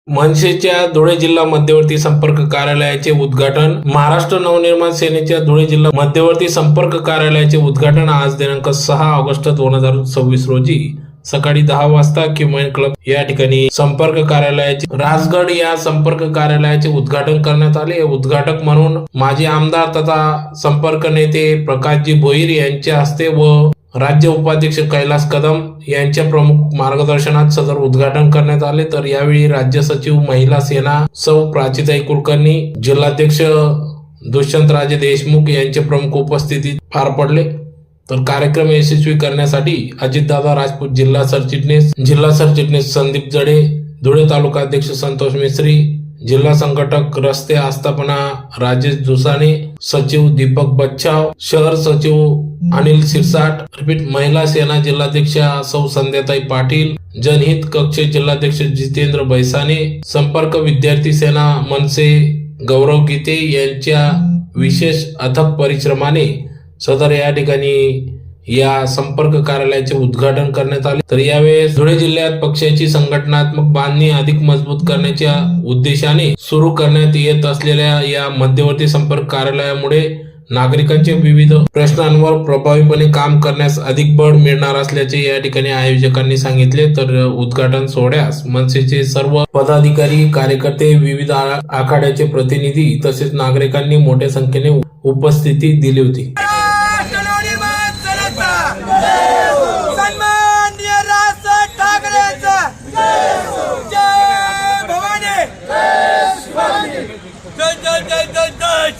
मनसेच्या धुळे जिल्हा मध्यवर्ती संपर्क कार्यालयाचे उद्घाटन. महाराष्ट्र नवनिर्माण सेनेच्या धुळे जिल्हा मध्यवर्ती संपर्क कार्यालयाचे उद्घाटन आज दिनांक 6 ऑगस्ट 2026 रोजी सकाळी 10 वाजता क्युमेन क्लब या ठिकाणी संपर्क कार्यालयाचे राजगड या संपर्क कार्यालयाचे उद्घाटन करण्यात आले. उद्घाटक म्हणून माजी आमदार तथा संपर्क नेते प्रकाशजी भोईर यांच्या हस्ते व राज्य उपाध्यक्ष कैलास कदम यांच्या प्रमुख मार्गदर्शनात सदर उद्घाटन करण्यात आले. तर यावेळी राज्य सचिव महिला सेना सौ प्राचीताई कुलकर्णी, जिल्हाध्यक्ष दुष्यंतराजे देशमुख यांचे प्रमुख उपस्थितीत पार पडले. तर कार्यक्रम यशस्वी करण्यासाठी अजितदादा राजपूत, जिल्हा सरचिटणीस संदीप जडे, धुळे तालुका अध्यक्ष संतोष मिस्त्री, जिल्हा संघटक रस्ते आस्थापना राजेश जुसाने, सचिव दीपक बच्चाव, शहर सचिव अनिल सिरसाट, महिला सेना जिल्हाध्यक्षा सौ संध्याताई पाटील, जनहित कक्ष जिल्हाध्यक्ष जितेंद्र बैसाने, संपर्क विद्यार्थी सेना मनसे गौरव गीते यांच्या विशेष अथक परिश्रमाने सदर या ठिकाणी या संपर्क कार्यालयाचे उद्घाटन करण्यात आले. तर यावेळेस धुळे जिल्ह्यात पक्षाची संघटनात्मक बांधणी अधिक मजबूत करण्याच्या उद्देशाने सुरू करण्यात येत असलेल्या या मध्यवर्ती संपर्क कार्यालयामुळे नागरिकांच्या विविध प्रश्नांवर प्रभावीपणे काम करण्यास अधिक बळ मिळणार असल्याचे या ठिकाणी आयोजकांनी सांगितले. तर उद्घाटन सोहळ्यास मनसेचे सर्व पदाधिकारी, कार्यकर्ते, विविध आखाड्याचे प्रतिनिधी तसेच नागरिकांनी मोठ्या संख्येने उपस्थिती दिली होती.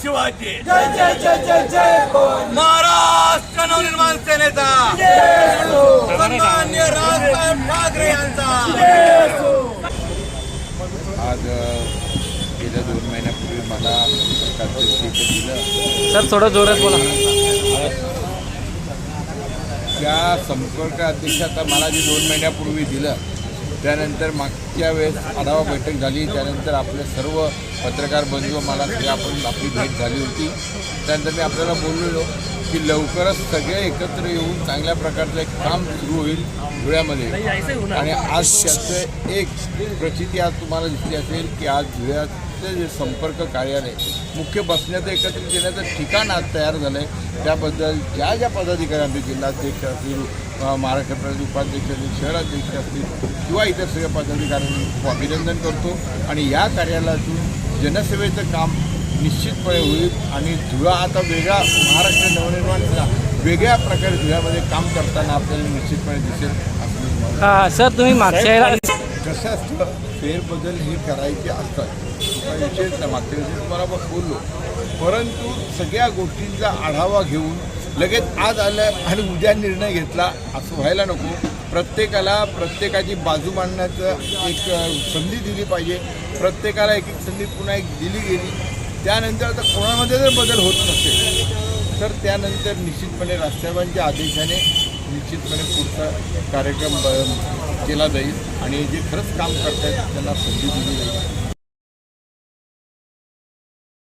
शिवाजी जय जय जय जय जय महाराष्ट्र नवनिर्माण सेनेचा सन्माननीय राजसाहेब ठाकरे यांचा. आज गेल्या 2 महिन्यापूर्वी मला दिलं. सर थोडं जोरात बोला. त्या संपर्क अध्यक्षाचा मला जे 2 महिन्यापूर्वी दिलं, त्यानंतर मागच्या वेळेस आढावा बैठक झाली. त्यानंतर आपले सर्व पत्रकार बंधू मला आपण आपली भेट झाली होती. त्यानंतर मी आपल्याला बोललेलो की लवकरच सगळे एकत्र येऊन चांगल्या प्रकारचं एक काम सुरू होईल धुळ्यामध्ये. आणि आज त्याचं एक प्रचिती आज तुम्हाला दिसली असेल की आज धुळ्याचं जे संपर्क कार्यालय मुख्य बसण्याचं एकत्रित येण्याचं ठिकाण आज तयार झालं आहे. त्याबद्दल ज्या ज्या पदाधिकाऱ्यांनी, जिल्हाध्यक्ष असतील, महाराष्ट्र प्रदेश उपाध्यक्ष असतील, शहराध्यक्ष असतील किंवा इतर सगळ्या पदाधिकाऱ्यांनी खूप अभिनंदन करतो. आणि या कार्यालयातून जनसेवेचं काम निश्चितपणे होईल आणि धुळा आता वेगळा, महाराष्ट्र नवनिर्माण वेगळ्या प्रकारे धुळ्यामध्ये काम करताना आपल्याला निश्चितपणे दिसेल. सर तुम्ही मागच्या कसं असतं, फेरबदल हे करायचे असतात, विशेष नाही. मागच्या वेळेस तुम्हाला बोललो, परंतु सगळ्या गोष्टींचा आढावा घेऊन लगेच आज आलं आणि उद्या निर्णय घेतला असं व्हायला नको. प्रत्येकाला प्रत्येकाची बाजू मांडण्याचं एक संधी दिली पाहिजे. प्रत्येकाला एक एक संधी पुन्हा एक दिली गेली. त्यानंतर आता कोणामध्ये जर बदल होत नसेल तर त्यानंतर निश्चितपणे राष्ट्रपतींच्या आदेशाने निश्चितपणे पुढचा कार्यक्रम केला जाईल आणि जे खरंच काम करत आहेत त्यांना संधी दिली जाईल.